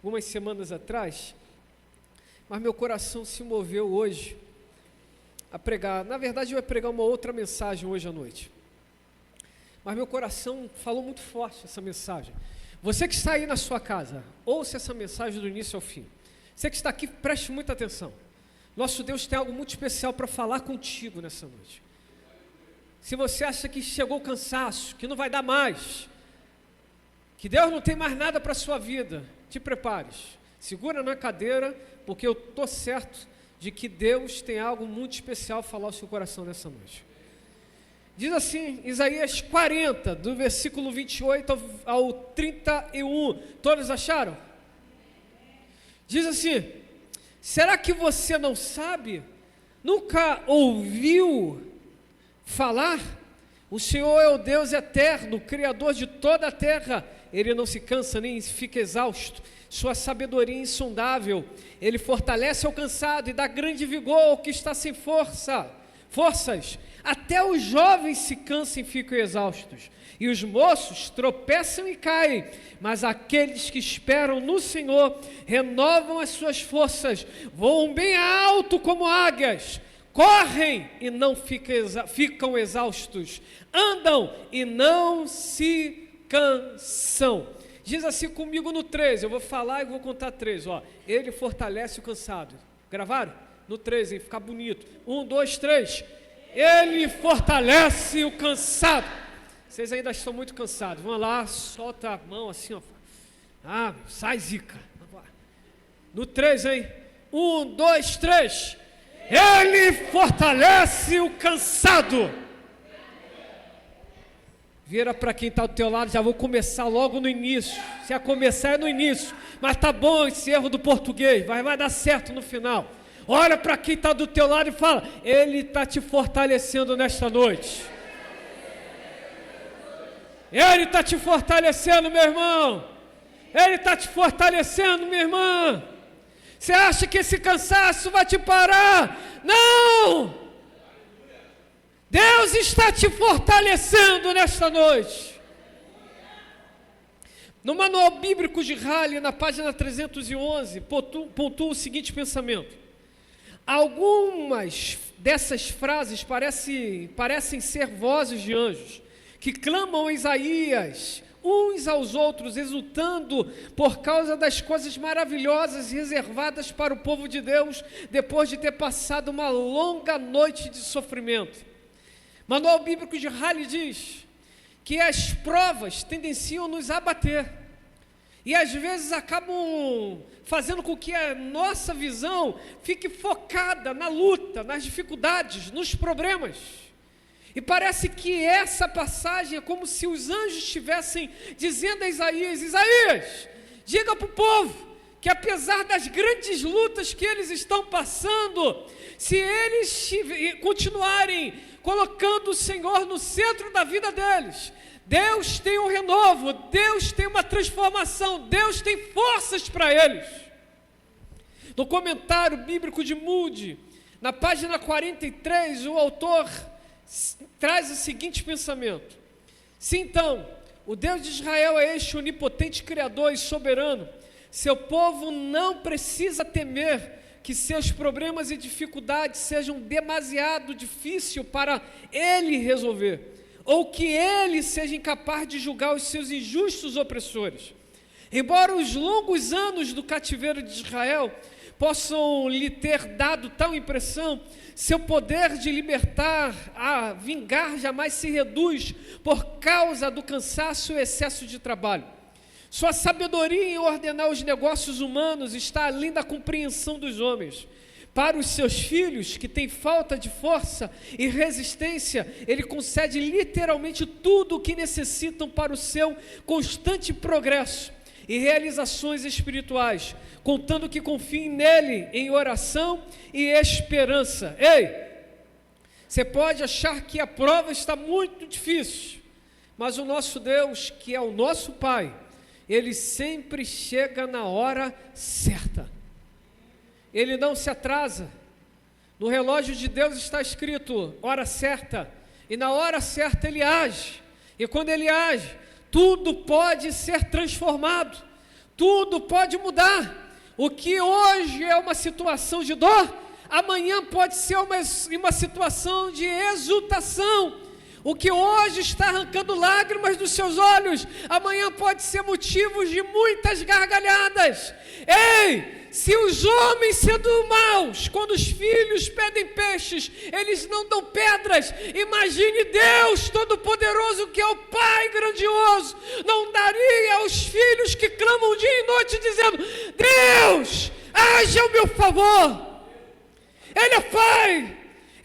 algumas semanas atrás, mas meu coração se moveu hoje a pregar. Na verdade, eu ia pregar uma outra mensagem hoje à noite, mas meu coração falou muito forte essa mensagem. Você que está aí na sua casa, ouça essa mensagem do início ao fim. Você que está aqui, preste muita atenção. Nosso Deus tem algo muito especial para falar contigo nessa noite. Se você acha que chegou o cansaço, que não vai dar mais, que Deus não tem mais nada para a sua vida, te prepares, segura na cadeira, porque eu estou certo de que Deus tem algo muito especial a falar ao seu coração nessa noite. Diz assim, Isaías 40, do versículo 28 ao 31, todos acharam? Diz assim: será que você não sabe? Nunca ouviu falar? O Senhor é o Deus eterno, Criador de toda a terra. Ele não se cansa nem fica exausto. Sua sabedoria é insondável. Ele fortalece ao cansado e dá grande vigor ao que está sem forças. Até os jovens se cansam e ficam exaustos, e os moços tropeçam e caem, mas aqueles que esperam no Senhor renovam as suas forças, voam bem alto como águias, correm e não ficam exaustos, andam e não se cansam. Diz assim comigo no 13, eu vou falar e vou contar 3, ó. Ele fortalece o cansado. Gravaram? No 13, hein? Ficar bonito. 1, 2, 3. Ele fortalece o cansado. Vocês ainda estão muito cansados. Vamos lá, solta a mão assim, ó. Ah, sai zica. No 3, hein? 1, 2, 3. Ele fortalece o cansado. Vira para quem está do teu lado, já vou começar logo no início. Se ia começar é no início, mas tá bom esse erro do português, vai dar certo no final. Olha para quem está do teu lado e fala: Ele está te fortalecendo nesta noite. Ele está te fortalecendo, meu irmão. Ele está te fortalecendo, minha irmã. Você acha que esse cansaço vai te parar? Não! Deus está te fortalecendo nesta noite. No Manual Bíblico de Halley, na página 311, pontua o seguinte pensamento: algumas dessas frases parecem ser vozes de anjos que clamam a Isaías, uns aos outros, exultando por causa das coisas maravilhosas reservadas para o povo de Deus, depois de ter passado uma longa noite de sofrimento. Manual Bíblico de Halley diz que as provas tendenciam a nos abater, e às vezes acabam fazendo com que a nossa visão fique focada na luta, nas dificuldades, nos problemas. E parece que essa passagem é como se os anjos estivessem dizendo a Isaías: Isaías, diga para o povo que apesar das grandes lutas que eles estão passando, se eles continuarem colocando o Senhor no centro da vida deles, Deus tem um renovo, Deus tem uma transformação, Deus tem forças para eles. No comentário bíblico de Moody, na página 43, o autor traz o seguinte pensamento: se então o Deus de Israel é este onipotente Criador e soberano, seu povo não precisa temer que seus problemas e dificuldades sejam demasiado difíceis para ele resolver, ou que ele seja incapaz de julgar os seus injustos opressores. Embora os longos anos do cativeiro de Israel possam lhe ter dado tal impressão, seu poder de libertar, a vingar, jamais se reduz por causa do cansaço e excesso de trabalho. Sua sabedoria em ordenar os negócios humanos está além da compreensão dos homens. Para os seus filhos, que têm falta de força e resistência, ele concede literalmente tudo o que necessitam para o seu constante progresso e realizações espirituais, contando que confiem nele em oração e esperança. Ei, você pode achar que a prova está muito difícil, mas o nosso Deus, que é o nosso Pai, Ele sempre chega na hora certa. Ele não se atrasa. No relógio de Deus está escrito hora certa, e na hora certa Ele age. E quando Ele age, tudo pode ser transformado, Tudo pode mudar. O que hoje é uma situação de dor, amanhã pode ser uma situação de exultação. O que hoje está arrancando lágrimas dos seus olhos, amanhã pode ser motivo de muitas gargalhadas. Ei, se os homens sendo maus, quando os filhos pedem peixes, eles não dão pedras, imagine Deus Todo-Poderoso, que é o Pai grandioso, não daria aos filhos que clamam dia e noite dizendo: Deus, haja ao meu favor. Ele é Pai.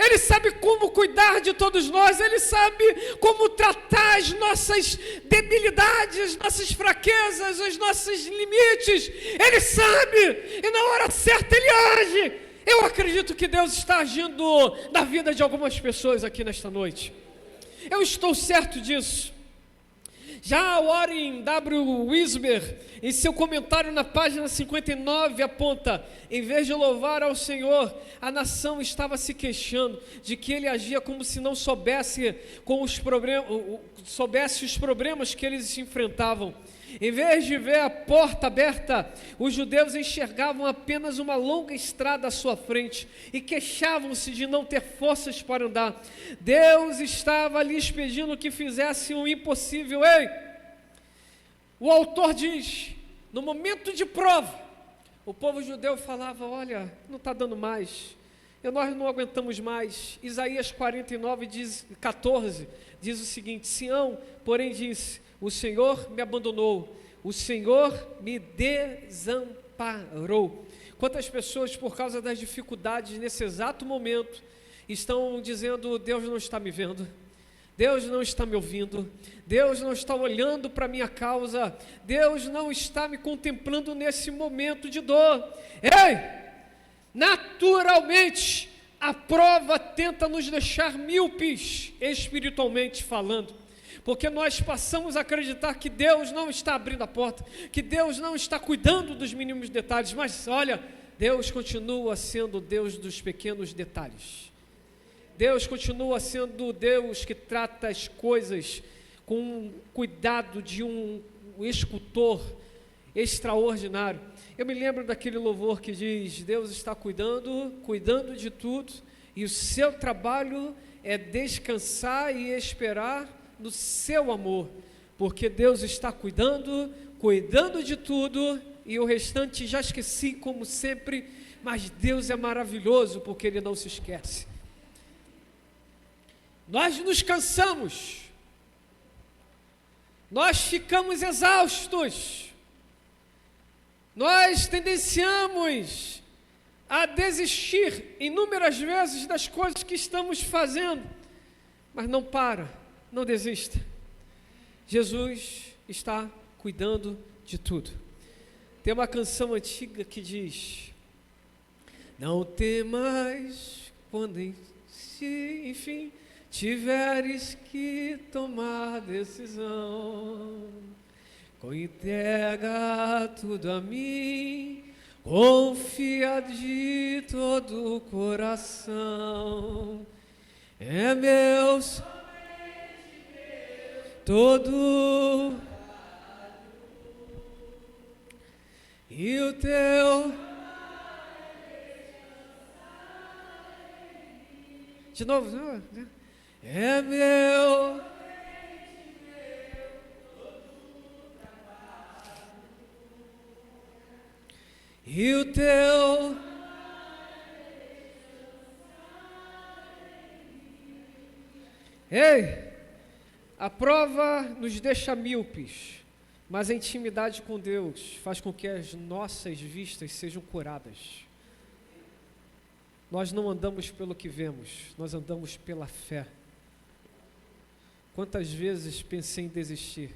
Ele sabe como cuidar de todos nós, Ele sabe como tratar as nossas debilidades, as nossas fraquezas, os nossos limites. Ele sabe, e na hora certa Ele age. Eu acredito que Deus está agindo na vida de algumas pessoas aqui nesta noite. Eu estou certo disso. Já Warren W. Wisber, em seu comentário na página 59, aponta: em vez de louvar ao Senhor, a nação estava se queixando de que ele agia como se não soubesse os problemas que eles enfrentavam. Em vez de ver a porta aberta, os judeus enxergavam apenas uma longa estrada à sua frente e queixavam-se de não ter forças para andar. Deus estava lhes pedindo que fizessem o impossível. Ei, o autor diz, no momento de prova, o povo judeu falava: olha, não está dando mais, nós não aguentamos mais. Isaías 49, 14, diz o seguinte: Sião, porém, disse: o Senhor me abandonou, o Senhor me desamparou. Quantas pessoas, por causa das dificuldades nesse exato momento, estão dizendo: Deus não está me vendo, Deus não está me ouvindo, Deus não está olhando para a minha causa, Deus não está me contemplando nesse momento de dor. Ei, naturalmente, a prova tenta nos deixar míopes, espiritualmente falando, porque nós passamos a acreditar que Deus não está abrindo a porta, que Deus não está cuidando dos mínimos detalhes, mas olha, Deus continua sendo o Deus dos pequenos detalhes. Deus continua sendo o Deus que trata as coisas com o cuidado de um escultor extraordinário. Eu me lembro daquele louvor que diz: Deus está cuidando de tudo, e o seu trabalho é descansar e esperar no seu amor, porque Deus está cuidando de tudo, e o restante já esqueci como sempre, mas Deus é maravilhoso porque Ele não se esquece. Nós nos cansamos, nós ficamos exaustos, nós tendenciamos a desistir inúmeras vezes das coisas que estamos fazendo, mas não para. Não desista. Jesus está cuidando de tudo. Tem uma canção antiga que diz: não temas quando enfim tiveres que tomar decisão, entrega tudo a mim, confia de todo o coração, é meu todo, e o teu, de novo, é meu, e o teu, ei, a prova nos deixa míopes, mas a intimidade com Deus faz com que as nossas vistas sejam curadas. Nós não andamos pelo que vemos, nós andamos pela fé. Quantas vezes pensei em desistir,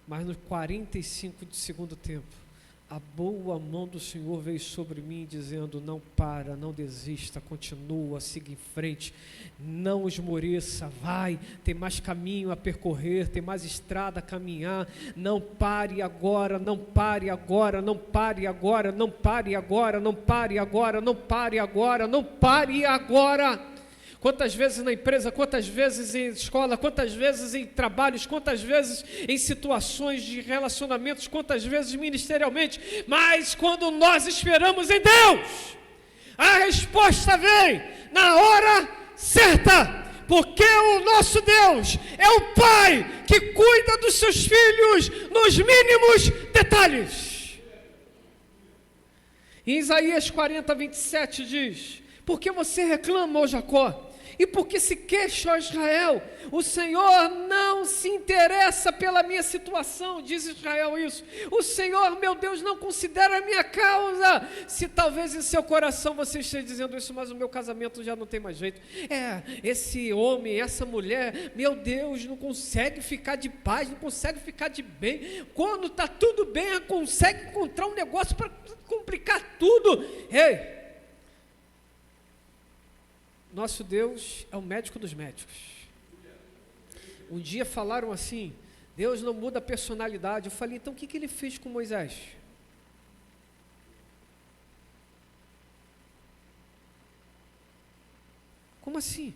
mas no 45 de segundo tempo, a boa mão do Senhor veio sobre mim dizendo: não para, não desista, continua, siga em frente, não esmoreça, vai, tem mais caminho a percorrer, tem mais estrada a caminhar, não pare agora, não pare agora, não pare agora, não pare agora, não pare agora, não pare agora, não pare agora. Quantas vezes na empresa, quantas vezes em escola, quantas vezes em trabalhos, quantas vezes em situações de relacionamentos, quantas vezes ministerialmente, mas quando nós esperamos em Deus, a resposta vem na hora certa, porque o nosso Deus é o Pai que cuida dos seus filhos nos mínimos detalhes. Em Isaías 40, 27 diz: por que você reclama, ó Jacó? E por que se queixa, ó Israel? O Senhor não se interessa pela minha situação, diz Israel isso. O Senhor, meu Deus, não considera a minha causa. Se talvez em seu coração você esteja dizendo isso, mas o meu casamento já não tem mais jeito. Esse homem, essa mulher, meu Deus, não consegue ficar de paz, não consegue ficar de bem. Quando está tudo bem, consegue encontrar um negócio para complicar tudo. Ei! Nosso Deus é o médico dos médicos. Um dia falaram assim: Deus não muda a personalidade. Eu falei: então o que ele fez com Moisés? Como assim?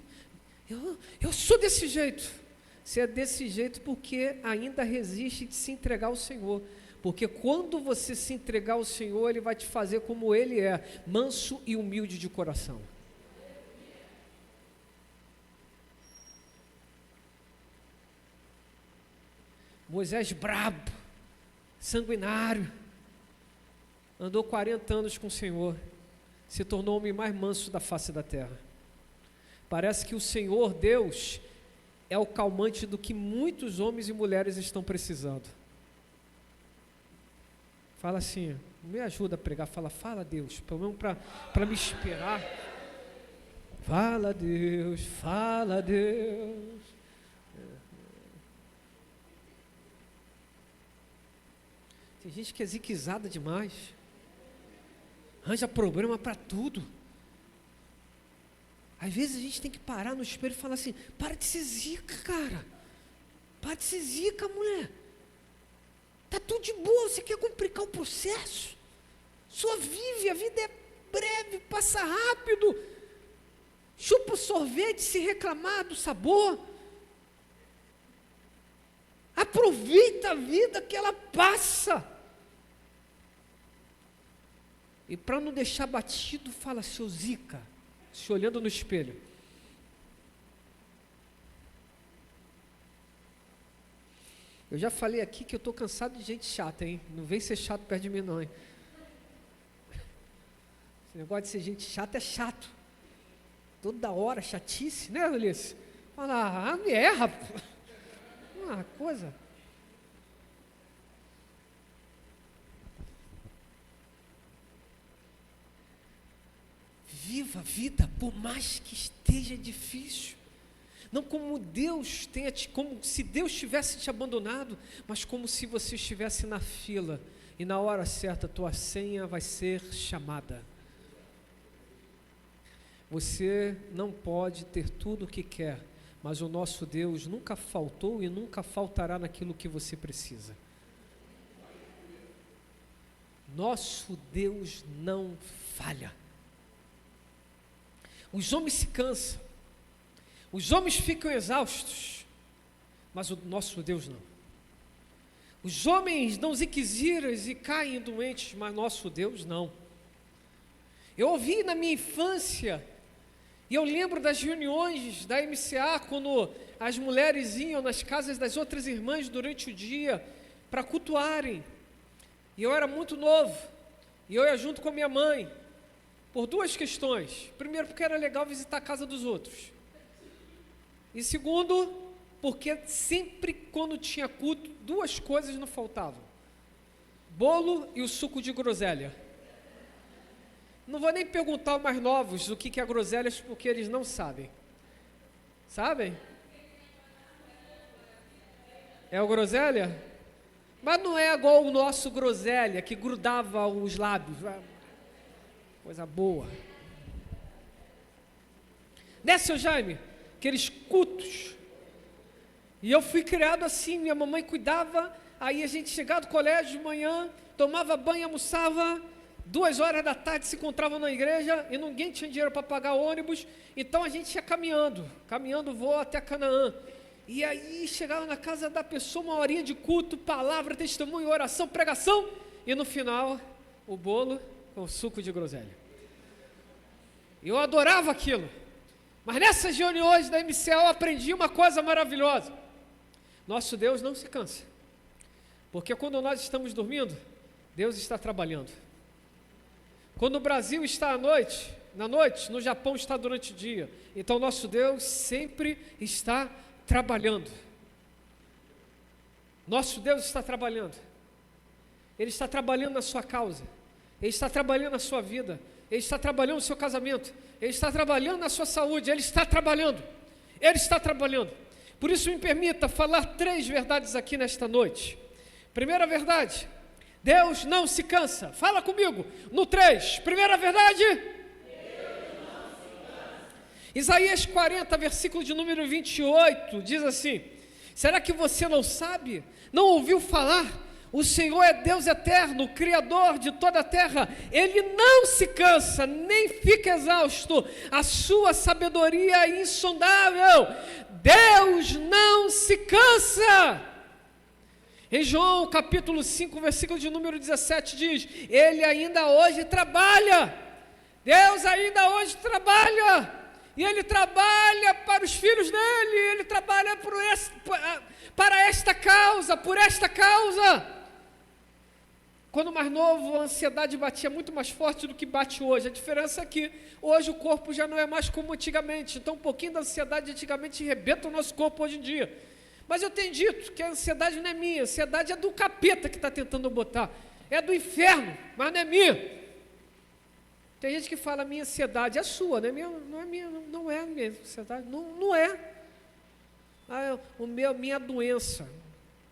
Eu sou desse jeito. Você é desse jeito porque ainda resiste de se entregar ao Senhor. Porque quando você se entregar ao Senhor, Ele vai te fazer como Ele é, manso e humilde de coração. Moisés brabo, sanguinário, andou 40 anos com o Senhor, se tornou o homem mais manso da face da terra. Parece que o Senhor Deus é o calmante do que muitos homens e mulheres estão precisando. Fala assim, me ajuda a pregar, fala Deus, pelo menos para me inspirar. Fala Deus, fala Deus. Tem gente que é ziquezada demais, arranja problema para tudo. Às vezes a gente tem que parar no espelho e falar assim: para de ser zica, cara, para de ser zica, mulher, está tudo de boa, você quer complicar o processo? Só vive, a vida é breve, passa rápido, chupa o sorvete se reclamar do sabor, aproveita a vida que ela passa. E para não deixar batido, fala: seu zica, se olhando no espelho. Eu já falei aqui que eu estou cansado de gente chata, hein? Não vem ser chato perto de mim não, hein? Esse negócio de ser gente chata é chato. Toda hora chatice, né, Ulisses? Fala: me erra. Uma coisa. Viva a vida, por mais que esteja difícil. Não como Deus tenha como se Deus tivesse te abandonado, mas como se você estivesse na fila e na hora certa a tua senha vai ser chamada. Você não pode ter tudo o que quer, mas o nosso Deus nunca faltou e nunca faltará naquilo que você precisa. Nosso Deus não falha. Os homens se cansam, os homens ficam exaustos, mas o nosso Deus não. Os homens dão ziqueziras e caem doentes, mas nosso Deus não. Eu ouvi na minha infância, e eu lembro das reuniões da MCA, quando as mulheres iam nas casas das outras irmãs durante o dia, para cultuarem, e eu era muito novo, e eu ia junto com a minha mãe, por duas questões. Primeiro, porque era legal visitar a casa dos outros. E segundo, porque sempre quando tinha culto, duas coisas não faltavam: bolo e o suco de groselha. Não vou nem perguntar aos mais novos o que é groselha, porque eles não sabem. Sabem? É o groselha? Mas não é igual o nosso groselha, que grudava os lábios. Coisa boa. Né, seu Jaime? Aqueles cultos. E eu fui criado assim, minha mamãe cuidava, aí a gente chegava do colégio de manhã, tomava banho, almoçava, 2 horas da tarde se encontravam na igreja e ninguém tinha dinheiro para pagar o ônibus, então a gente ia caminhando voo até Canaã. E aí chegava na casa da pessoa, 1 horinha de culto, palavra, testemunho, oração, pregação, e no final, o bolo com suco de groselha. Eu adorava aquilo, mas nessas reuniões da MCA eu aprendi uma coisa maravilhosa: nosso Deus não se cansa, porque quando nós estamos dormindo, Deus está trabalhando. Quando o Brasil está na noite, no Japão está durante o dia. Então nosso Deus sempre está trabalhando. Nosso Deus está trabalhando. Ele está trabalhando na sua causa. Ele está trabalhando na sua vida. Ele está trabalhando no seu casamento. Ele está trabalhando na sua saúde. Ele está trabalhando. Ele está trabalhando. Por isso me permita falar 3 verdades aqui nesta noite. Primeira verdade: Deus não se cansa. Fala comigo no 3. Primeira verdade: Deus não se cansa. Isaías 40, versículo de número 28, diz assim: será que você não sabe? Não ouviu falar? O Senhor é Deus eterno, Criador de toda a terra. Ele não se cansa, nem fica exausto. A sua sabedoria é insondável. Deus não se cansa. Em João capítulo 5, versículo de número 17 diz: Ele ainda hoje trabalha. Deus ainda hoje trabalha. E Ele trabalha para os filhos dEle. Ele trabalha para esta causa, por esta causa. Quando mais novo, a ansiedade batia muito mais forte do que bate hoje. A diferença é que hoje o corpo já não é mais como antigamente. Então um pouquinho da ansiedade antigamente arrebenta o nosso corpo hoje em dia. Mas eu tenho dito que a ansiedade não é minha, a ansiedade é do capeta que está tentando botar, é do inferno, mas não é minha. Tem gente que fala: minha ansiedade é sua, não é minha, não é minha ansiedade, não é. Minha doença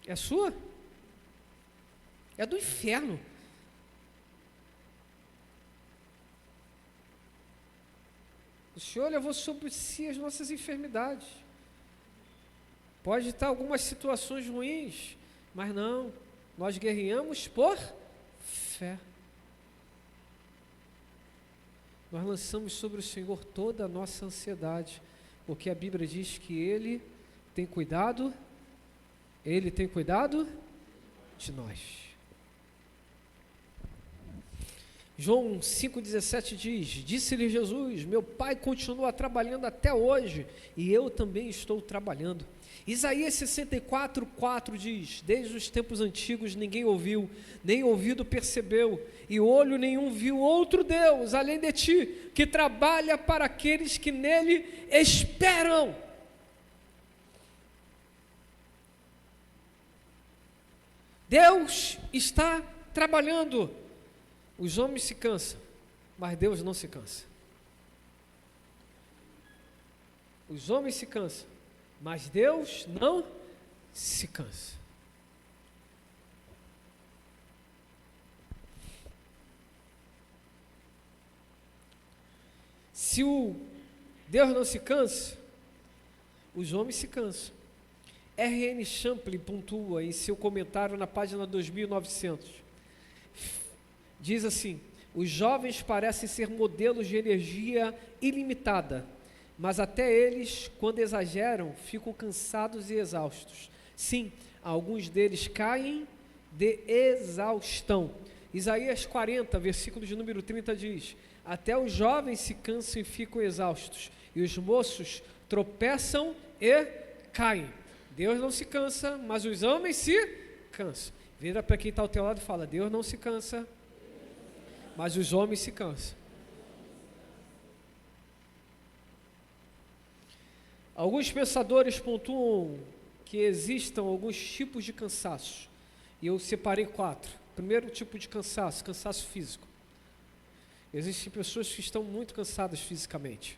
é sua? É do inferno. O Senhor levou sobre si as nossas enfermidades. Pode estar algumas situações ruins, mas não, nós guerreamos por fé. Nós lançamos sobre o Senhor toda a nossa ansiedade, porque a Bíblia diz que Ele tem cuidado de nós. João 5,17 diz: disse-lhe Jesus: meu Pai continua trabalhando até hoje, e eu também estou trabalhando. Isaías 64,4 diz: desde os tempos antigos ninguém ouviu, nem ouvido percebeu, e olho nenhum viu outro Deus, além de ti, que trabalha para aqueles que nele esperam. Deus está trabalhando. Os homens se cansam, mas Deus não se cansa. Os homens se cansam, mas Deus não se cansa. Se o Deus não se cansa, os homens se cansam. R.N. Champlin pontua em seu comentário na página 2900. Diz assim: os jovens parecem ser modelos de energia ilimitada, mas até eles, quando exageram, ficam cansados e exaustos. Sim, alguns deles caem de exaustão. Isaías 40, versículo de número 30 diz: até os jovens se cansam e ficam exaustos, e os moços tropeçam e caem. Deus não se cansa, mas os homens se cansam. Vira para quem está ao teu lado e fala: Deus não se cansa, mas os homens se cansam. Alguns pensadores pontuam que existam alguns tipos de cansaço, e eu separei 4. Primeiro tipo de cansaço, cansaço físico. Existem pessoas que estão muito cansadas fisicamente.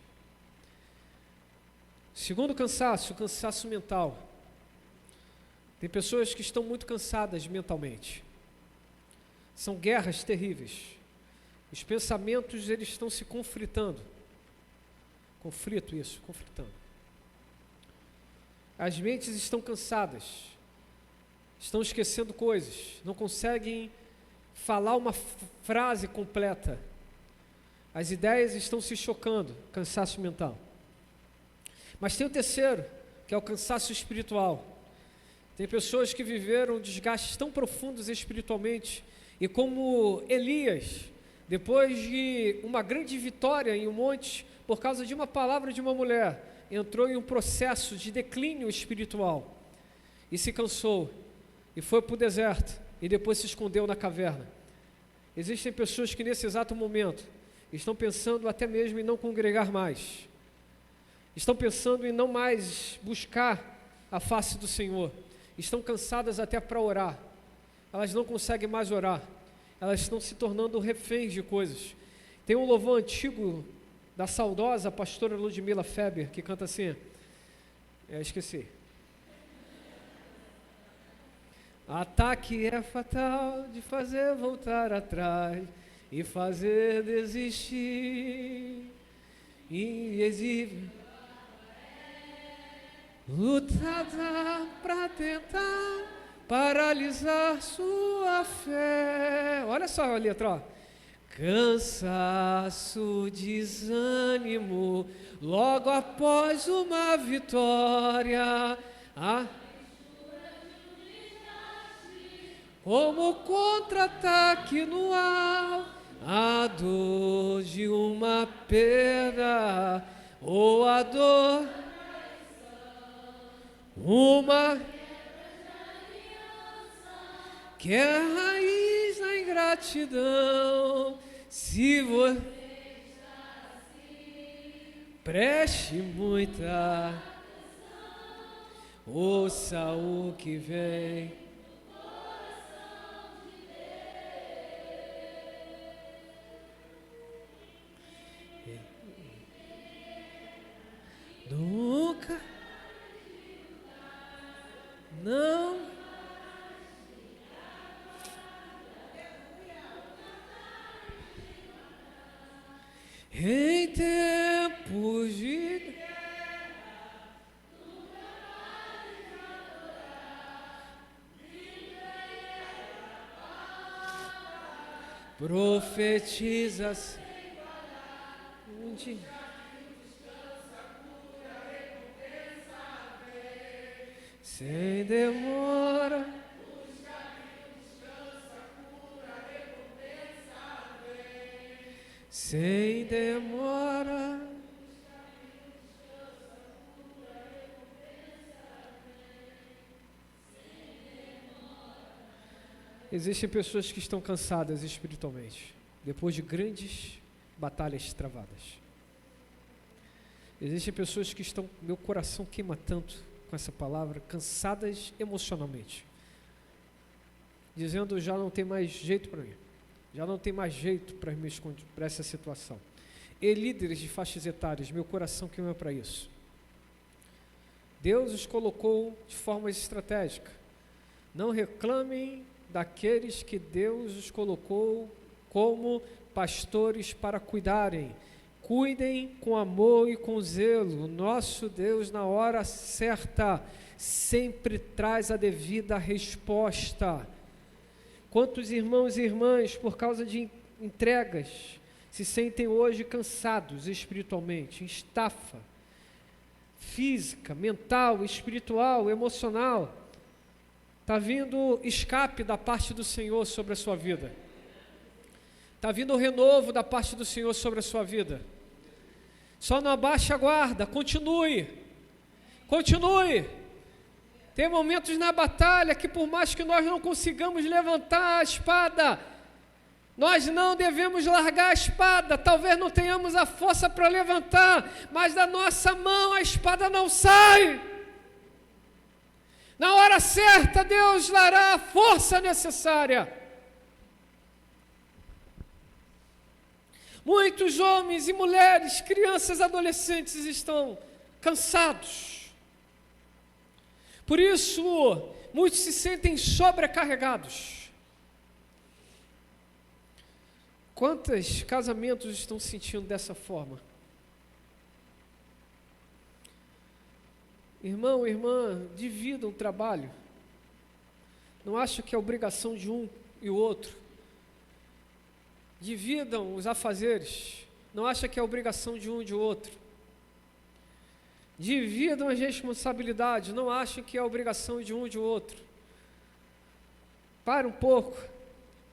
Segundo cansaço, cansaço mental. Tem pessoas que estão muito cansadas mentalmente. São guerras terríveis. Os pensamentos, eles estão se conflitando. Conflitando. As mentes estão cansadas. Estão esquecendo coisas. Não conseguem falar uma frase completa. As ideias estão se chocando, cansaço mental. Mas tem o terceiro, que é o cansaço espiritual. Tem pessoas que viveram desgastes tão profundos espiritualmente, e como Elias, depois de uma grande vitória em um monte, por causa de uma palavra de uma mulher, entrou em um processo de declínio espiritual, e se cansou, e foi para o deserto, e depois se escondeu na caverna. Existem pessoas que nesse exato momento estão pensando até mesmo em não congregar mais, estão pensando em não mais buscar a face do Senhor, estão cansadas até para orar, elas não conseguem mais orar, elas estão se tornando reféns de coisas. Tem um louvor antigo da saudosa pastora Ludmila Feber, que canta assim, esqueci. Ataque é fatal de fazer voltar atrás e fazer desistir, e exibe lutada para tentar paralisar sua fé. Olha só a letra, ó. Cansaço, desânimo, logo após uma vitória, como contra-ataque no ar, a dor de uma perda, ou a dor, uma que é raiz na ingratidão. Se você preste muita atenção, ouça o que vem. Nunca, não, em tempos de guerra, profetiza-se sem demora, sem demora. Existem pessoas que estão cansadas espiritualmente, depois de grandes batalhas travadas. Existem pessoas que estão, meu coração queima tanto com essa palavra, cansadas emocionalmente, dizendo, já não tem mais jeito para mim, já não tem mais jeito para me esconder para essa situação. E líderes de faixas etárias, meu coração queima para isso. Deus os colocou de forma estratégica. Não reclamem daqueles que Deus os colocou como pastores para cuidarem. Cuidem com amor e com zelo. O nosso Deus, na hora certa, sempre traz a devida resposta. Quantos irmãos e irmãs, por causa de entregas, se sentem hoje cansados espiritualmente, em estafa física, mental, espiritual, emocional. Está vindo escape da parte do Senhor sobre a sua vida. Está vindo o renovo da parte do Senhor sobre a sua vida. Só não abaixe a guarda, continue. Continue. Tem momentos na batalha que, por mais que nós não consigamos levantar a espada, nós não devemos largar a espada. Talvez não tenhamos a força para levantar, mas da nossa mão a espada não sai. Na hora certa, Deus dará a força necessária. Muitos homens e mulheres, crianças, adolescentes estão cansados. Por isso, muitos se sentem sobrecarregados. Quantos casamentos estão se sentindo dessa forma? Irmão, irmã, dividam o trabalho. Não acho que é obrigação de um e o outro Dividam os afazeres. Não acha que é obrigação de um e de outro. Dividam as responsabilidades. Não achem que é obrigação de um e de outro. Para um pouco.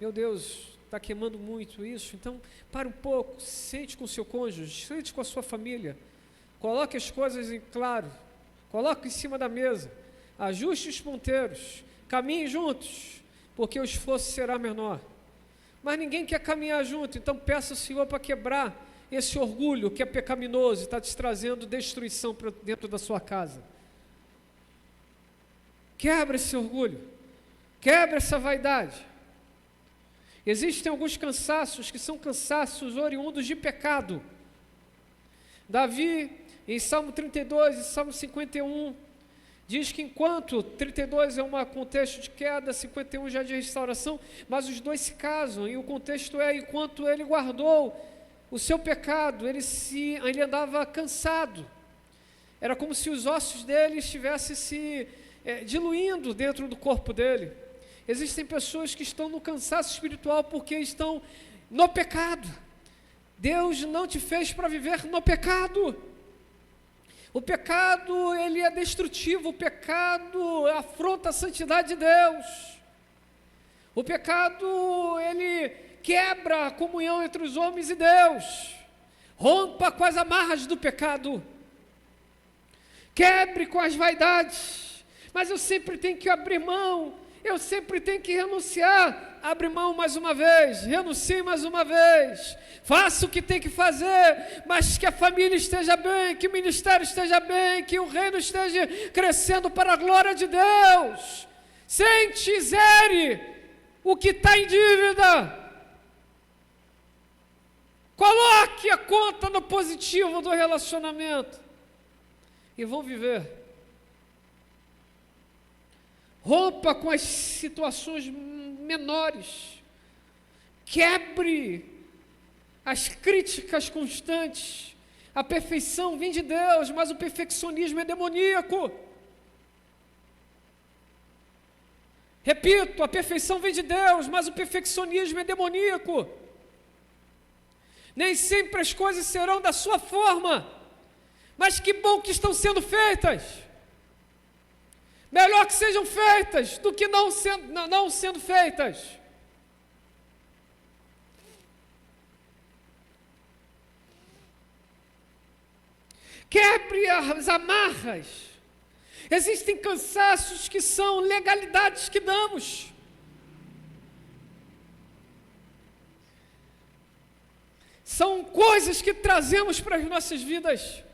Meu Deus, está queimando muito isso. Então, para um pouco. Sente com o seu cônjuge. Sente com a sua família. Coloque as coisas em claro. Coloque em cima da mesa. Ajuste os ponteiros. Caminhem juntos. Porque o esforço será menor. Mas ninguém quer caminhar junto. Então, peça ao Senhor para quebrar esse orgulho que é pecaminoso e está te trazendo destruição para dentro da sua casa. Quebra esse orgulho. Quebra essa vaidade. Existem alguns cansaços que são cansaços oriundos de pecado. Davi, em Salmo 32 e Salmo 51, diz que enquanto 32 é um contexto de queda, 51 já de restauração, mas os dois se casam, e o contexto é enquanto ele guardou o seu pecado, ele andava cansado. Era como se os ossos dele estivessem se diluindo dentro do corpo dele. Existem pessoas que estão no cansaço espiritual porque estão no pecado. Deus não te fez para viver no pecado. O pecado, ele é destrutivo. O pecado afronta a santidade de Deus. O pecado, ele quebra a comunhão entre os homens e Deus. Rompa com as amarras do pecado. Quebre com as vaidades. Mas eu sempre tenho que abrir mão. Eu sempre tenho que renunciar. Abre mão mais uma vez. Renuncie mais uma vez. Faça o que tem que fazer. Mas que a família esteja bem. Que o ministério esteja bem. Que o reino esteja crescendo para a glória de Deus. Sente, zere o que está em dívida. Coloque a conta no positivo do relacionamento e vão viver. Rompa com as situações menores. Quebre as críticas constantes. A perfeição vem de Deus, mas o perfeccionismo é demoníaco. Repito, a perfeição vem de Deus, mas o perfeccionismo é demoníaco. Nem sempre as coisas serão da sua forma, mas que bom que estão sendo feitas. Melhor que sejam feitas do que não sendo feitas. Quebre as amarras. Existem cansaços que são legalidades que damos. São coisas que trazemos para as nossas vidas.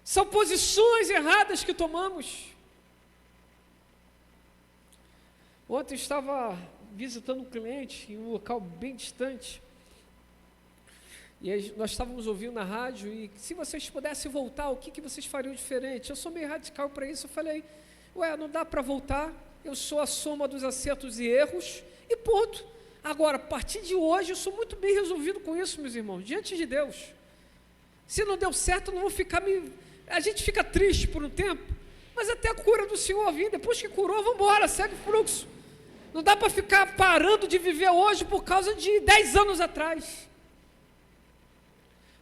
São posições erradas que tomamos. Ontem eu estava visitando um cliente em um local bem distante. E aí nós estávamos ouvindo na rádio, e se vocês pudessem voltar, o que vocês fariam diferente? Eu sou meio radical para isso. Eu falei, não dá para voltar, eu sou a soma dos acertos e erros, e ponto. Agora, a partir de hoje, eu sou muito bem resolvido com isso, meus irmãos, diante de Deus. Se não deu certo, eu não vou ficar a gente fica triste por um tempo, mas até a cura do Senhor vir, depois que curou, vamos embora, segue o fluxo. Não dá para ficar parando de viver hoje por causa de 10 anos atrás.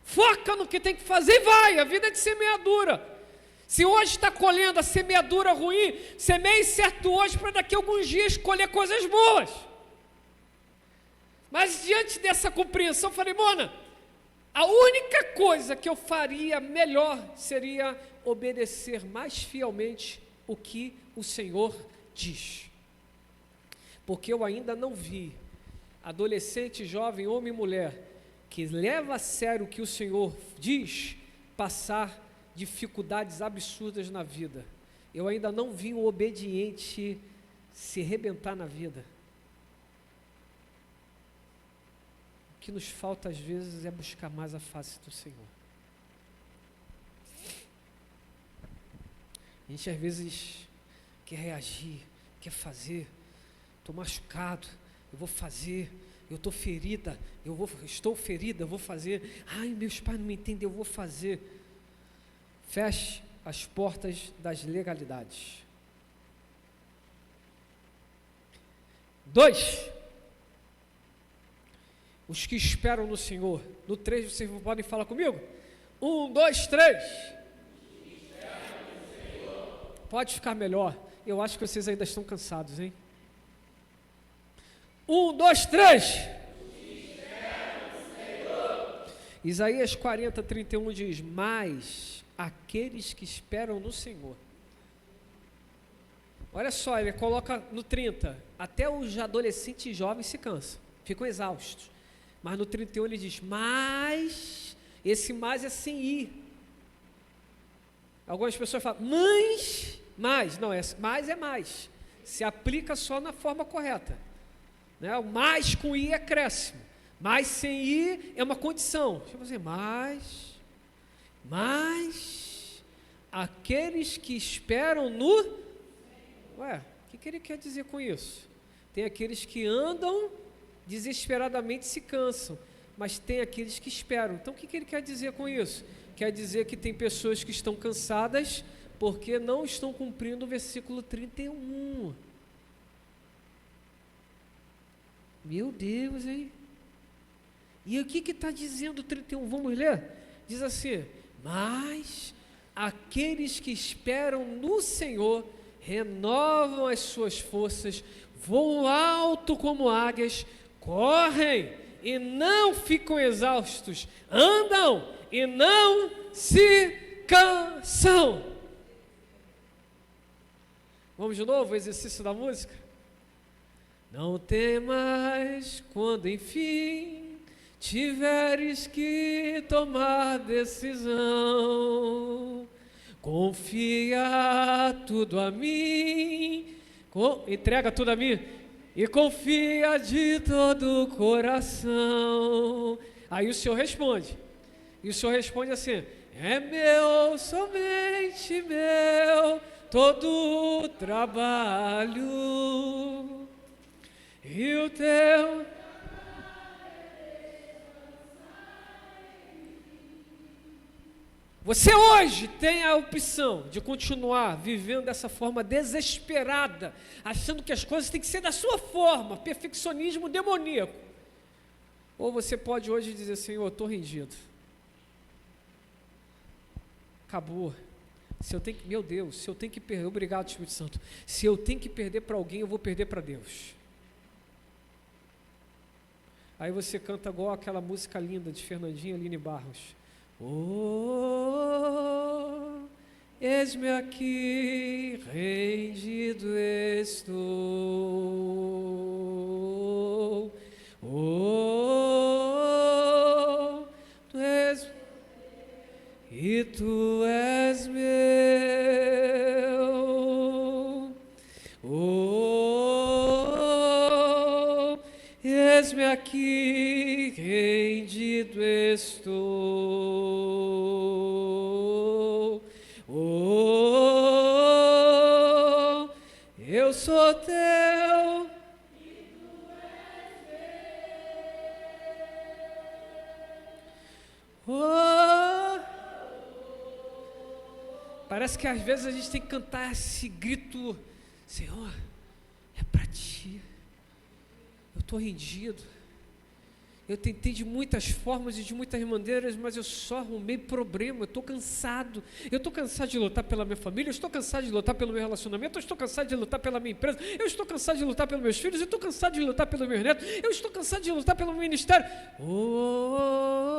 Foca no que tem que fazer e vai. A vida é de semeadura. Se hoje está colhendo a semeadura ruim, semeie certo hoje para daqui a alguns dias colher coisas boas. Mas diante dessa compreensão, eu falei, Mona, a única coisa que eu faria melhor seria obedecer mais fielmente o que o Senhor diz. Porque eu ainda não vi adolescente, jovem, homem e mulher que leva a sério o que o Senhor diz, passar dificuldades absurdas na vida. Eu ainda não vi um obediente se arrebentar na vida. O que nos falta às vezes é buscar mais a face do Senhor. A gente às vezes quer reagir, quer fazer, estou machucado, eu vou fazer, eu estou ferida, estou ferida, eu vou fazer, ai, meus pais não me entendem, eu vou fazer. Feche as portas das legalidades. 2. Os que esperam no Senhor. No 3, vocês podem falar comigo? 1, 2, 3. Pode ficar melhor. Eu acho que vocês ainda estão cansados, hein? 1, 2, 3. Isaías 40, 31 diz: mas aqueles que esperam no Senhor. Olha só, ele coloca no 30, até os adolescentes e jovens se cansam, ficam exaustos. Mas no 31 ele diz: mas, esse mais é sem ir. Algumas pessoas falam, mas, não, mais é mais. Se aplica só na forma correta. Né? O mais com i é acréscimo. Mais sem i é uma condição. Deixa eu dizer, mas, aqueles que esperam no... Ué, o que ele quer dizer com isso? Tem aqueles que andam desesperadamente se cansam, mas tem aqueles que esperam. Então o que ele quer dizer com isso? Quer dizer que tem pessoas que estão cansadas porque não estão cumprindo o versículo 31. Meu Deus, hein? E o que está dizendo o 31? Vamos ler? Diz assim: mas aqueles que esperam no Senhor renovam as suas forças, voam alto como águias, correm e não ficam exaustos, andam e não se cansam. Vamos de novo, o exercício da música? Não temas quando enfim tiveres que tomar decisão, confia tudo a mim, entrega tudo a mim, e confia de todo o coração. Aí o Senhor responde, e o Senhor responde assim: é meu, somente meu, todo o trabalho, e o teu... Você hoje tem a opção de continuar vivendo dessa forma desesperada, achando que as coisas têm que ser da sua forma, perfeccionismo demoníaco. Ou você pode hoje dizer: Senhor, eu estou rendido. Acabou. Se eu tenho que, meu Deus, se eu tenho que perder, obrigado Espírito Santo, se eu tenho que perder para alguém, eu vou perder para Deus. Aí você canta igual aquela música linda de Fernandinha Aline Barros. Oh, eis-me aqui, rendido estou. Oh, tu és, e tu és meu. Oh, eis-me aqui, rendido estou. Oh, eu sou teu. E tu és meu. Oh. Parece que às vezes a gente tem que cantar esse grito: Senhor, é para ti. Eu estou rendido. Eu tentei de muitas formas e de muitas maneiras, mas eu só arrumei problema. Eu estou cansado. Eu estou cansado de lutar pela minha família. Eu estou cansado de lutar pelo meu relacionamento. Eu estou cansado de lutar pela minha empresa. Eu estou cansado de lutar pelos meus filhos. Eu estou cansado de lutar pelos meus netos. Eu estou cansado de lutar pelo ministério. Oh,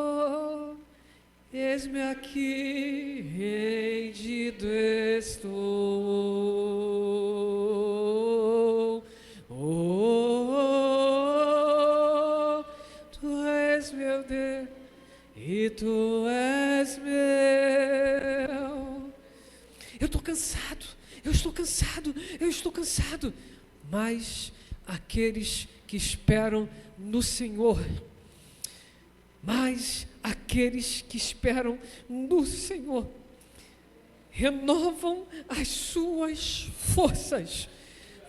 eis-me aqui, rendido estou. Oh, tu és meu Deus, e tu és meu. Eu estou cansado, eu estou cansado, mas aqueles que esperam no Senhor, renovam as suas forças,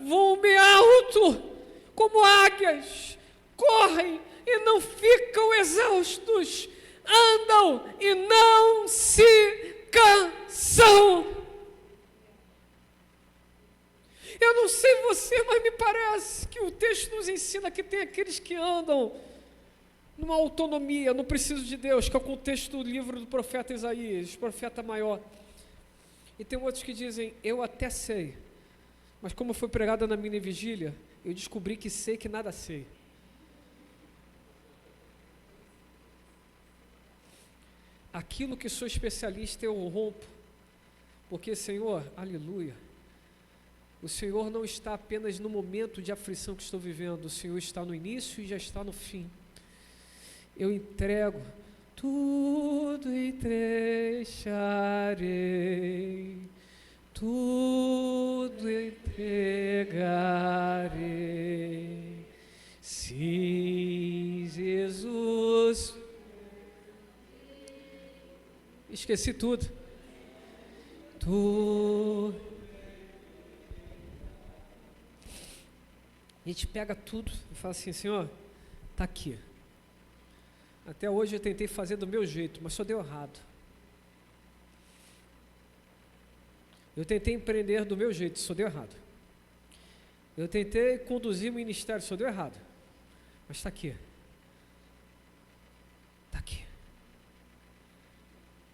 voam alto como águias, correm e não ficam exaustos, andam e não se cansam. Eu não sei você, mas me parece que o texto nos ensina que tem aqueles que andam numa autonomia, não preciso de Deus, que é o contexto do livro do profeta Isaías, profeta maior. E tem outros que dizem, eu até sei, mas como foi pregada na minha vigília, eu descobri que sei que nada sei. Aquilo que sou especialista eu rompo, porque Senhor, aleluia, o Senhor não está apenas no momento de aflição que estou vivendo, o Senhor está no início e já está no fim. Eu entrego, tudo entregarei, tudo entregarei, sim, Jesus. Esqueci tudo. A gente pega tudo e fala assim, Senhor, está aqui. Até hoje eu tentei fazer do meu jeito, mas só deu errado. Eu tentei empreender do meu jeito, só deu errado. Eu tentei conduzir o ministério, só deu errado. Mas está aqui. Está aqui.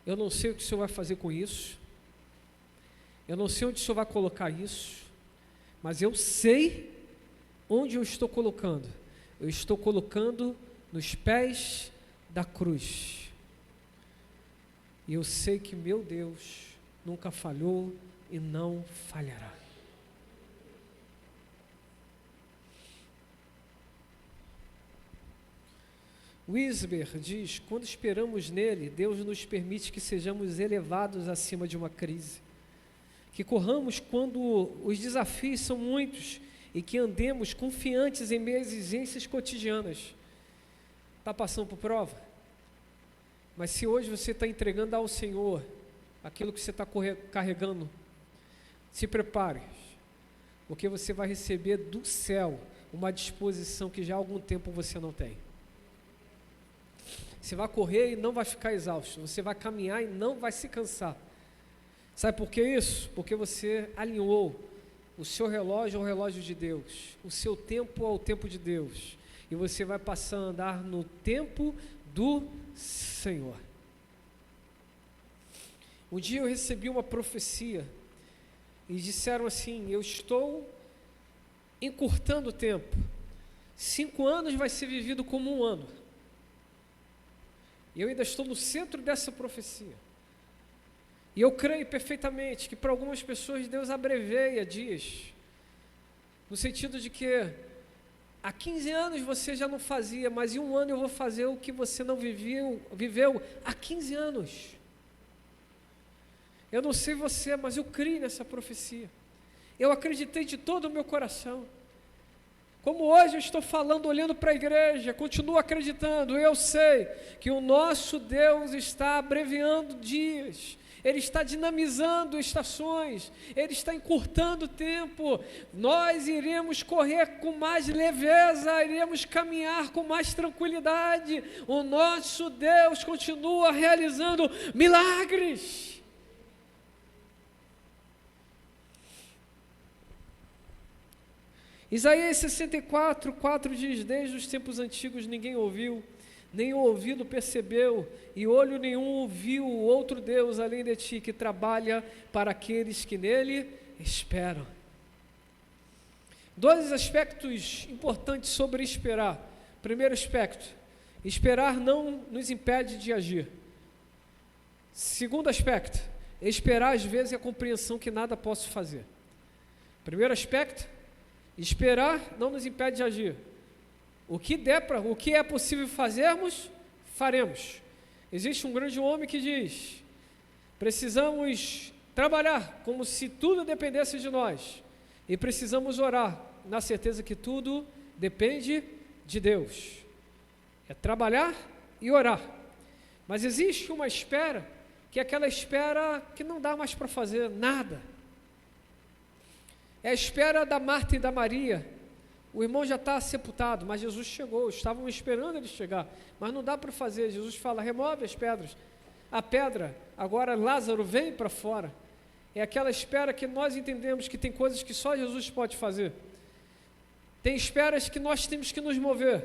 Eu não sei o que o Senhor vai fazer com isso. Eu não sei onde o Senhor vai colocar isso. Mas eu sei onde eu estou colocando. Eu estou colocando nos pés da cruz. E eu sei que meu Deus nunca falhou e não falhará. Wisber diz, quando esperamos nele, Deus nos permite que sejamos elevados acima de uma crise, que corramos quando os desafios são muitos e que andemos confiantes em meio às exigências cotidianas. Está passando por prova? Mas se hoje você está entregando ao Senhor aquilo que você está carregando, se prepare, porque você vai receber do céu uma disposição que já há algum tempo você não tem. Você vai correr e não vai ficar exausto, você vai caminhar e não vai se cansar. Sabe por que isso? Porque você alinhou o seu relógio ao relógio de Deus, o seu tempo ao tempo de Deus, e você vai passar a andar no tempo do Senhor. Um dia eu recebi uma profecia, e disseram assim, eu estou encurtando o tempo, 5 anos vai ser vivido como 1 ano, e eu ainda estou no centro dessa profecia, e eu creio perfeitamente que para algumas pessoas Deus abreveia dias, no sentido de que há 15 anos você já não fazia, mas em 1 ano eu vou fazer o que você não viveu há 15 anos. Eu não sei você, mas eu criei nessa profecia. Eu acreditei de todo o meu coração. Como hoje eu estou falando, olhando para a igreja, continuo acreditando, eu sei que o nosso Deus está abreviando dias, Ele está dinamizando estações, Ele está encurtando o tempo, nós iremos correr com mais leveza, iremos caminhar com mais tranquilidade, o nosso Deus continua realizando milagres. Isaías 64, 4 diz, desde os tempos antigos ninguém ouviu, nem o ouvido percebeu, e olho nenhum viu o outro Deus além de ti, que trabalha para aqueles que nele esperam. 2 aspectos importantes sobre esperar. Primeiro aspecto, esperar não nos impede de agir. Segundo aspecto, esperar às vezes é a compreensão que nada posso fazer. Primeiro aspecto, esperar não nos impede de agir. O que é possível fazermos, faremos. Existe um grande homem que diz, precisamos trabalhar como se tudo dependesse de nós, e precisamos orar, na certeza que tudo depende de Deus. É trabalhar e orar. Mas existe uma espera, que é aquela espera que não dá mais para fazer nada. É a espera da Marta e da Maria. O irmão já está sepultado, mas Jesus chegou, estavam esperando ele chegar, mas não dá para fazer. Jesus fala, remove as pedras. A pedra, agora Lázaro vem para fora. É aquela espera que nós entendemos que tem coisas que só Jesus pode fazer. Tem esperas que nós temos que nos mover.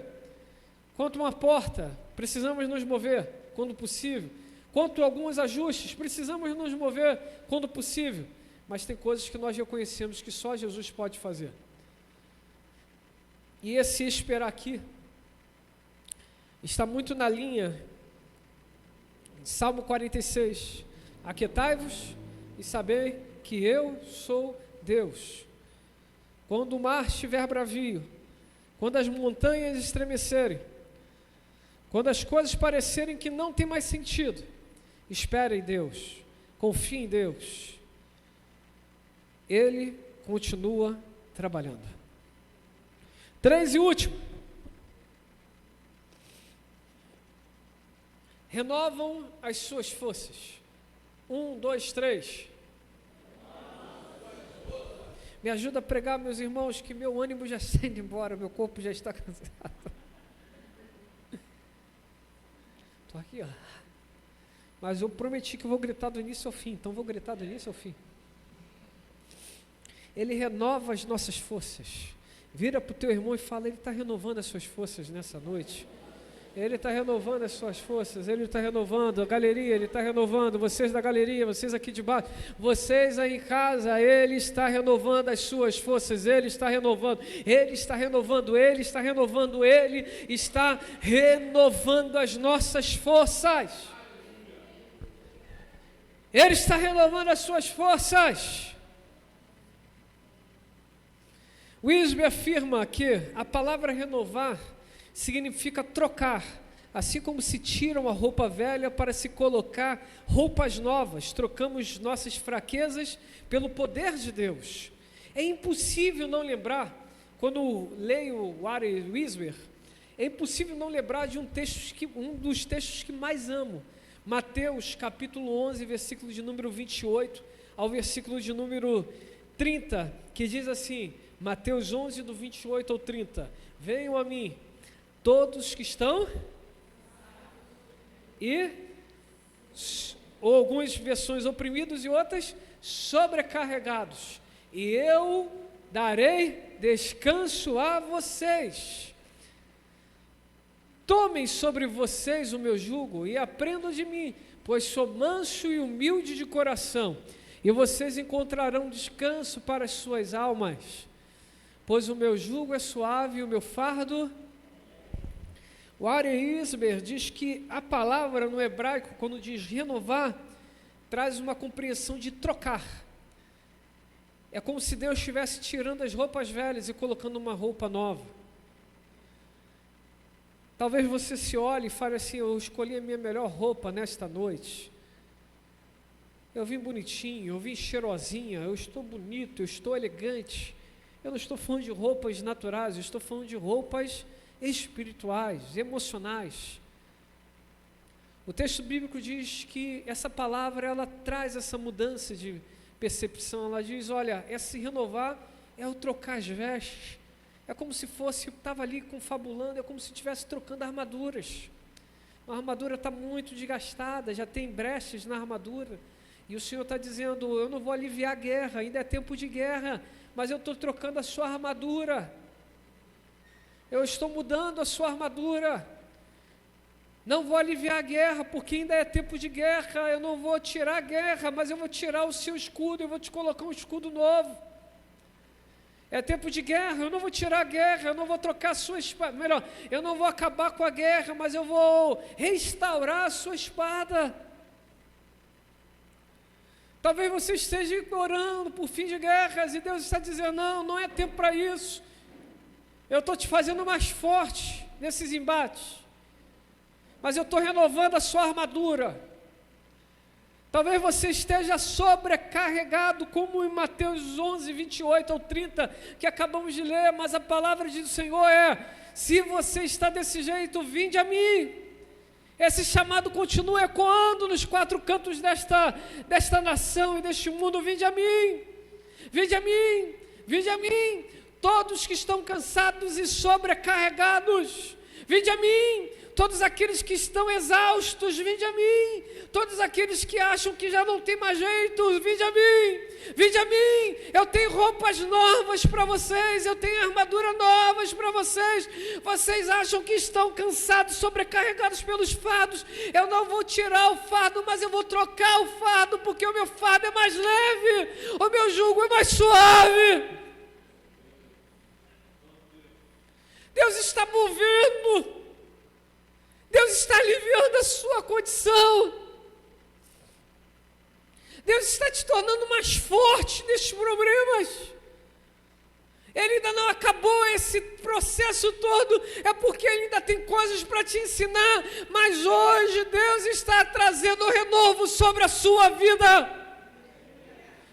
Quanto uma porta, precisamos nos mover quando possível. Quanto a alguns ajustes, precisamos nos mover quando possível. Mas tem coisas que nós reconhecemos que só Jesus pode fazer. E esse esperar aqui está muito na linha de Salmo 46. Aquietai-vos e sabei que eu sou Deus. Quando o mar estiver bravio, quando as montanhas estremecerem, quando as coisas parecerem que não tem mais sentido, espere em Deus, confie em Deus. Ele continua trabalhando. 3 e último. Renovam as suas forças. 1, 2, 3. Me ajuda a pregar, meus irmãos, que meu ânimo já está indo embora, meu corpo já está cansado. Estou aqui, ó. Mas eu prometi que vou gritar do início ao fim, então vou gritar do início ao fim. Ele renova as nossas forças. Vira para o teu irmão e fala, ele está renovando as suas forças nessa noite. Ele está renovando as suas forças, Ele está renovando, a galeria, Ele está renovando, vocês da galeria, vocês aqui de baixo, vocês aí em casa, Ele está renovando as suas forças, Ele está renovando, Ele está renovando, Ele está renovando, Ele está renovando as nossas forças. Ele está renovando as suas forças. Wisby afirma que a palavra renovar significa trocar, assim como se tiram a roupa velha para se colocar roupas novas, trocamos nossas fraquezas pelo poder de Deus. É impossível não lembrar, quando leio o Ari Wisber, é impossível não lembrar de um dos textos que mais amo, Mateus capítulo 11, versículo de número 28 ao versículo de número 30, que diz assim, Mateus 11, do 28 ao 30, venham a mim, todos que estão, ou algumas versões oprimidos e outras sobrecarregados, e eu darei descanso a vocês. Tomem sobre vocês o meu jugo e aprendam de mim, pois sou manso e humilde de coração, e vocês encontrarão descanso para as suas almas, pois o meu jugo é suave e o meu fardo. O Ari Isber diz que a palavra no hebraico, quando diz renovar, traz uma compreensão de trocar. É como se Deus estivesse tirando as roupas velhas e colocando uma roupa nova. Talvez você se olhe e fale assim, eu escolhi a minha melhor roupa nesta noite. Eu vim bonitinho, eu vim cheirosinha, eu estou bonito, eu estou elegante. Eu não estou falando de roupas naturais, eu estou falando de roupas espirituais, emocionais. O texto bíblico diz que essa palavra, ela traz essa mudança de percepção. Ela diz, olha, esse renovar é o trocar as vestes. É como se fosse, estava ali confabulando, é como se estivesse trocando armaduras. A armadura está muito desgastada, já tem brechas na armadura. E o Senhor está dizendo, eu não vou aliviar a guerra, ainda é tempo de guerra, mas eu estou trocando a sua armadura. Eu estou mudando a sua armadura. Não vou aliviar a guerra, porque ainda é tempo de guerra. Eu não vou tirar a guerra, mas eu vou tirar o seu escudo, eu vou te colocar um escudo novo. É tempo de guerra, eu não vou tirar a guerra, eu não vou trocar a sua espada. Melhor, eu não vou acabar com a guerra, mas eu vou restaurar a sua espada. Talvez você esteja orando por fim de guerras, e Deus está dizendo, não é tempo para isso. Eu estou te fazendo mais forte nesses embates, mas eu estou renovando a sua armadura. Talvez você esteja sobrecarregado, como em Mateus 11, 28 ao 30, que acabamos de ler, mas a palavra do Senhor é, se você está desse jeito, vinde a mim. Esse chamado continua ecoando nos 4 cantos desta nação e deste mundo, vinde a mim, vinde a mim, vinde a mim. Todos que estão cansados e sobrecarregados, vinde a mim, Todos aqueles que estão exaustos, vinde a mim. Todos aqueles que acham que já não tem mais jeito, vinde a mim. Vinde a mim. Eu tenho roupas novas para vocês, eu tenho armadura novas para vocês. Vocês acham que estão cansados, sobrecarregados pelos fardos. Eu não vou tirar o fardo, mas eu vou trocar o fardo, porque o meu fardo é mais leve, o meu jugo é mais suave. Deus está movendo, Deus está aliviando a sua condição, Deus está te tornando mais forte nesses problemas. Ele ainda não acabou esse processo todo, é porque Ele ainda tem coisas para te ensinar, mas hoje Deus está trazendo renovo sobre a sua vida.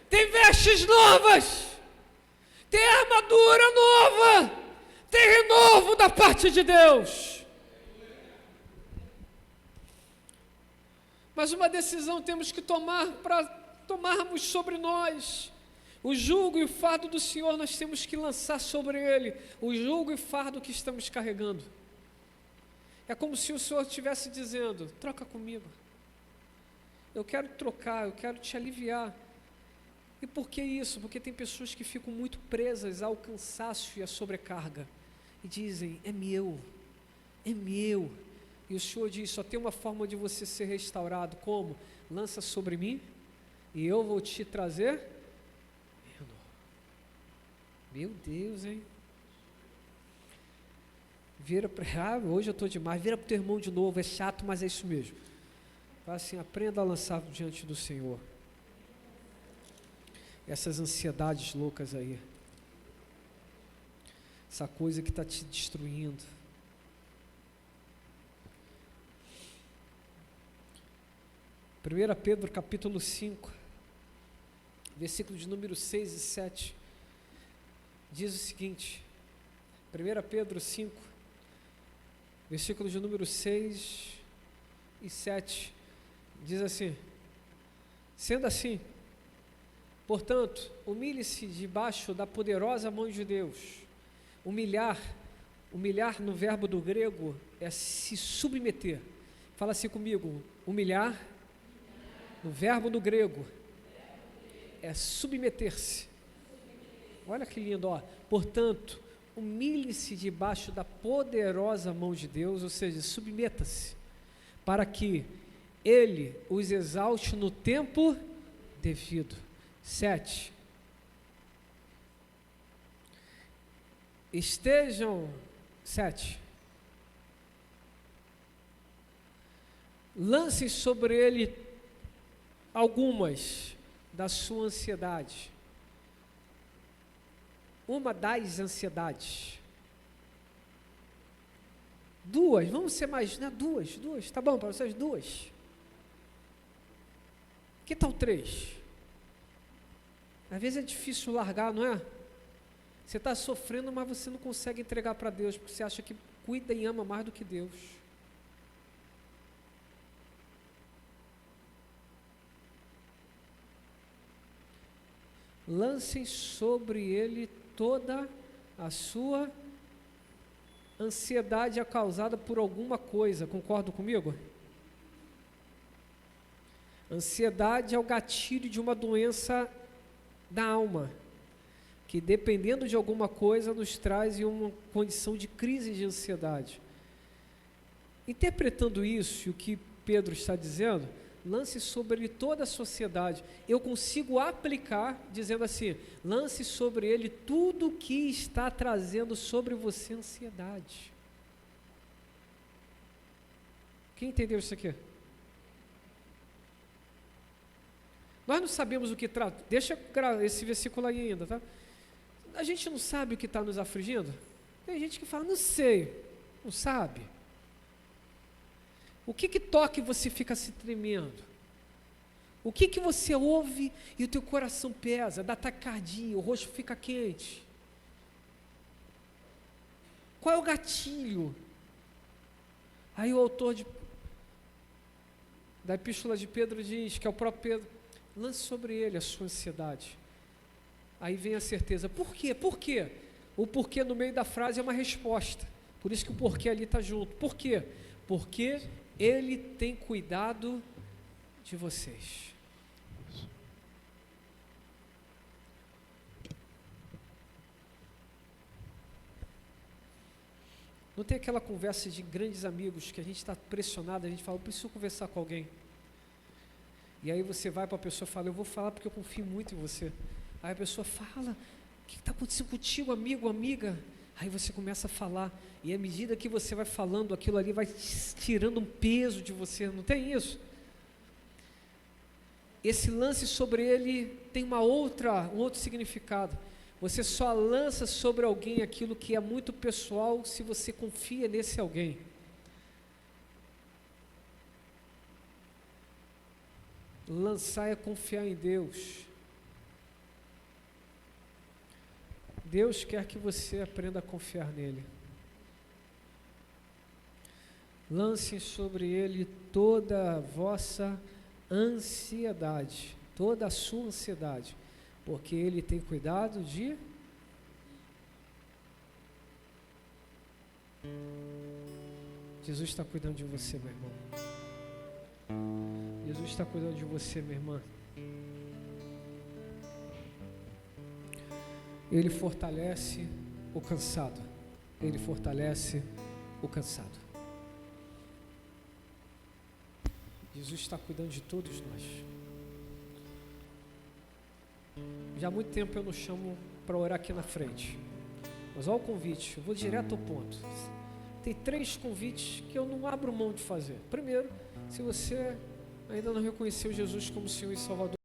Tem vestes novas, tem armadura nova, tem renovo da parte de Deus. Mas uma decisão temos que tomar para tomarmos sobre nós. O jugo e o fardo do Senhor nós temos que lançar sobre Ele. O jugo e o fardo que estamos carregando. É como se o Senhor estivesse dizendo: troca comigo. Eu quero trocar, eu quero te aliviar. E por que isso? Porque tem pessoas que ficam muito presas ao cansaço e à sobrecarga. E dizem: é meu, é meu. E o Senhor diz: só tem uma forma de você ser restaurado. Como? Lança sobre mim e eu vou te trazer. Meu Deus, hein? Vira para... hoje eu estou demais. Vira para o teu irmão de novo. É chato, mas é isso mesmo. Fala assim: aprenda a lançar diante do Senhor essas ansiedades loucas aí. Essa coisa que está te destruindo. Primeira Pedro capítulo 5, versículo de número 6 e 7, diz o seguinte. 1 Pedro 5, versículo de número 6 e 7, diz assim: sendo assim, portanto, humilhe-se debaixo da poderosa mão de Deus. Humilhar no verbo do grego é se submeter. Fala assim comigo: humilhar no verbo do grego é submeter-se. Olha que lindo, ó. Portanto, humilhe-se debaixo da poderosa mão de Deus, ou seja, submeta-se, para que Ele os exalte no tempo devido. 7. Lancem sobre ele algumas da sua ansiedade. Uma das ansiedades. Duas, vamos ser mais, né? Duas, tá bom para vocês? Duas. Que tal 3? Às vezes é difícil largar, não é? Você está sofrendo, mas você não consegue entregar para Deus, porque você acha que cuida e ama mais do que Deus. Lancem sobre ele toda a sua ansiedade é causada por alguma coisa. Concordam comigo? Ansiedade é o gatilho de uma doença da alma, que dependendo de alguma coisa nos traz em uma condição de crise de ansiedade. Interpretando isso, o que Pedro está dizendo, lance sobre ele toda a sociedade. Eu consigo aplicar dizendo assim: lance sobre ele tudo o que está trazendo sobre você ansiedade. Quem entendeu isso aqui? Nós não sabemos o que traz. Deixa esse versículo aí ainda, tá? A gente não sabe o que está nos afligindo. Tem gente que fala: não sei, não sabe. O que toca e você fica se tremendo? O que você ouve e o teu coração pesa, dá taquicardia, o rosto fica quente? Qual é o gatilho? Aí o autor da epístola de Pedro diz, que é o próprio Pedro: lance sobre ele a sua ansiedade. Aí vem a certeza. Por quê? Por quê? O porquê no meio da frase é uma resposta. Por isso que o porquê ali está junto. Por quê? porque Ele tem cuidado de vocês. Não tem aquela conversa de grandes amigos que a gente está pressionado, a gente fala, eu preciso conversar com alguém. E aí você vai para a pessoa e fala, eu vou falar porque eu confio muito em você. Aí a pessoa fala, o que está acontecendo contigo, amigo, amiga? Aí você começa a falar, e à medida que você vai falando, aquilo ali vai tirando um peso de você, não tem isso? Esse lance sobre ele tem um outro significado. Você só lança sobre alguém aquilo que é muito pessoal se você confia nesse alguém. Lançar é confiar em Deus. Deus quer que você aprenda a confiar nele. Lancem sobre ele toda a vossa ansiedade, toda a sua ansiedade, porque ele tem cuidado de... Jesus está cuidando de você, meu irmão. Jesus está cuidando de você, minha irmã. Ele fortalece o cansado. Ele fortalece o cansado. Jesus está cuidando de todos nós. Já há muito tempo eu não chamo para orar aqui na frente. Mas olha o convite, eu vou direto ao ponto. Tem 3 convites que eu não abro mão de fazer. Primeiro, se você ainda não reconheceu Jesus como Senhor e Salvador,